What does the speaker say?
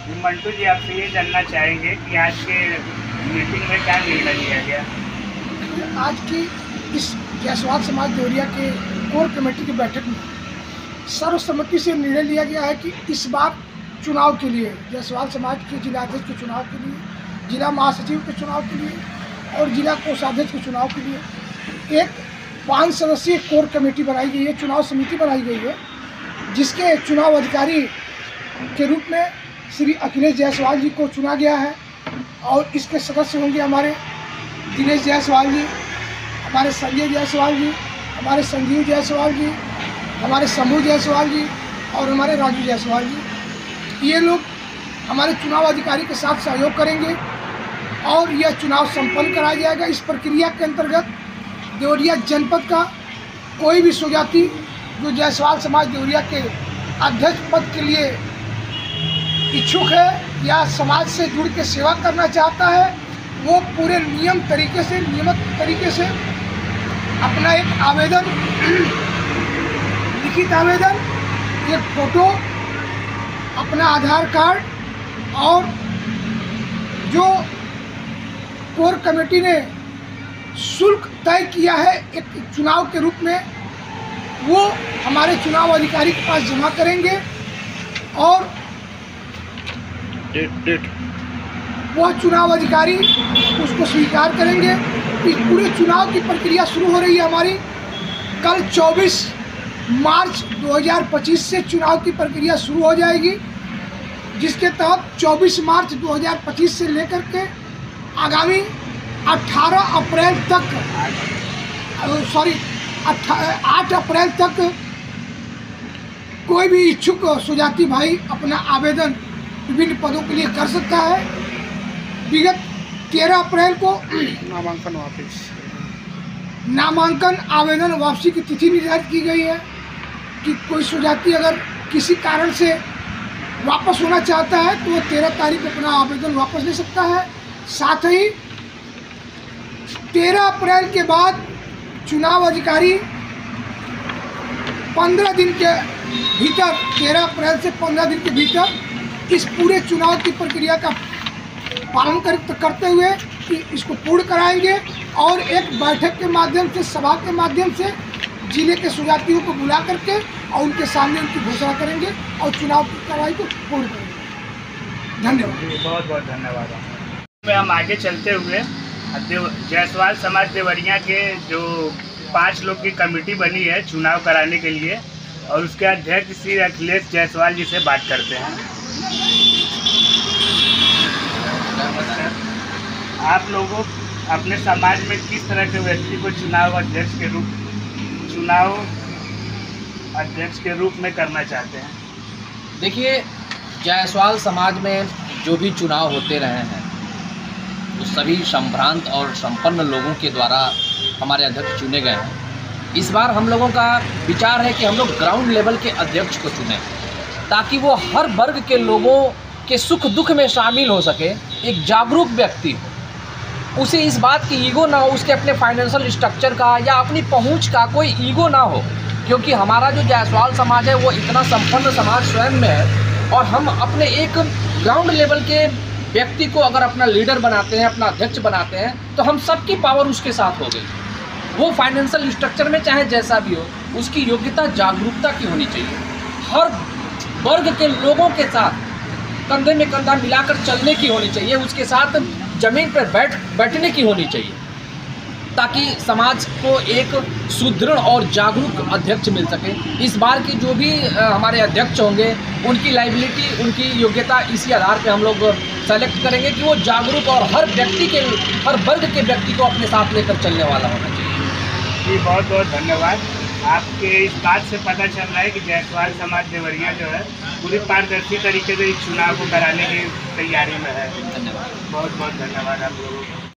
मंटू जी, आपसे ये जानना चाहेंगे कि आज के मीटिंग में क्या निर्णय लिया गया? आज की इस जायसवाल समाज देवरिया के कोर कमेटी की बैठक में सर्वसम्मति से निर्णय लिया गया है कि इस बार चुनाव के लिए, जायसवाल समाज के जिलाध्यक्ष के चुनाव के लिए, जिला महासचिव के चुनाव के लिए और जिला कोषाध्यक्ष के चुनाव के लिए एक 5 सदस्यीय कोर कमेटी बनाई गई है, चुनाव समिति बनाई गई है, जिसके चुनाव अधिकारी के रूप में श्री अखिलेश जायसवाल जी को चुना गया है। और इसके सदस्य होंगे हमारे दिनेश जायसवाल जी, हमारे संजय जायसवाल जी, हमारे संजीव जायसवाल जी, हमारे समूह जायसवाल जी और हमारे राजू जायसवाल जी। ये लोग हमारे चुनाव अधिकारी के साथ सहयोग करेंगे और यह चुनाव संपन्न कराया जाएगा। इस प्रक्रिया के अंतर्गत देवरिया जनपद का कोई भी सुजाति जो जायसवाल समाज देवरिया के अध्यक्ष पद के लिए इच्छुक है या समाज से जुड़ के सेवा करना चाहता है, वो पूरे नियमित तरीके से अपना एक आवेदन, लिखित आवेदन, एक फोटो, अपना आधार कार्ड और जो कोर कमेटी ने शुल्क तय किया है एक चुनाव के रूप में, वो हमारे चुनाव अधिकारी के पास जमा करेंगे और वह चुनाव अधिकारी उसको स्वीकार करेंगे। इस पूरे चुनाव की प्रक्रिया शुरू हो रही है हमारी। कल 24 मार्च 2025 से चुनाव की प्रक्रिया शुरू हो जाएगी, जिसके तहत 24 मार्च 2025 से लेकर के आगामी 8 अप्रैल तक कोई भी इच्छुक सुजाति भाई अपना आवेदन विभिन्न पदों के लिए कर सकता है। विगत 13 अप्रैल को नामांकन आवेदन वापसी की तिथि निर्धारित की गई है कि कोई सुजाति अगर किसी कारण से वापस होना चाहता है तो वो 13 तारीख को अपना आवेदन वापस ले सकता है। साथ ही 13 अप्रैल के बाद चुनाव अधिकारी 15 दिन के भीतर, 13 अप्रैल से 15 दिन के भीतर इस पूरे चुनाव की प्रक्रिया का पालन करते हुए कि इसको पूर्ण कराएंगे और एक बैठक के माध्यम से, सभा के माध्यम से जिले के सुजातियों को बुला करके और उनके सामने उनकी घोषणा करेंगे और चुनाव की कार्रवाई को पूर्ण करेंगे। धन्यवाद। बहुत बहुत धन्यवाद। में हम आगे चलते हुए जायसवाल समाज देवरिया के जो 5 लोग की कमेटी बनी है चुनाव कराने के लिए, और उसके अध्यक्ष श्री अखिलेश जायसवाल जी से बात करते हैं। आप लोगों अपने समाज में किस तरह के व्यक्ति को चुनाव अध्यक्ष के रूप में करना चाहते हैं? देखिए, जायसवाल समाज में जो भी चुनाव होते रहे हैं वो सभी संभ्रांत और संपन्न लोगों के द्वारा हमारे अध्यक्ष चुने गए हैं। इस बार हम लोगों का विचार है कि हम लोग ग्राउंड लेवल के अध्यक्ष को चुनें ताकि वो हर वर्ग के लोगों के सुख दुख में शामिल हो सके, एक जागरूक व्यक्ति हो, उसे इस बात की ईगो ना हो, उसके अपने फाइनेंशियल स्ट्रक्चर का या अपनी पहुंच का कोई ईगो ना हो, क्योंकि हमारा जो जायसवाल समाज है वो इतना संपन्न समाज स्वयं में है और हम अपने एक ग्राउंड लेवल के व्यक्ति को अगर अपना लीडर बनाते हैं, अपना अध्यक्ष बनाते हैं, तो हम सबकी पावर उसके साथ हो गई। वो फाइनेंशियल स्ट्रक्चर में चाहे जैसा भी हो, उसकी योग्यता जागरूकता की होनी चाहिए, हर वर्ग के लोगों के साथ कंधे में कंधा मिलाकर चलने की होनी चाहिए, उसके साथ जमीन पर बैठने की होनी चाहिए, ताकि समाज को एक सुदृढ़ और जागरूक अध्यक्ष मिल सके। इस बार की जो भी हमारे अध्यक्ष होंगे उनकी लाइबिलिटी, उनकी योग्यता इसी आधार पे हम लोग सेलेक्ट करेंगे कि वो जागरूक और हर वर्ग के व्यक्ति को अपने साथ लेकर चलने वाला होना चाहिए। जी, बहुत बहुत धन्यवाद। आपके इस बात से पता चल रहा है कि जायसवाल समाज देवरिया जो है पूरी पारदर्शी तरीके से इस चुनाव को कराने की तैयारी में है। धन्यवाद। बहुत बहुत धन्यवाद आप लोगों को।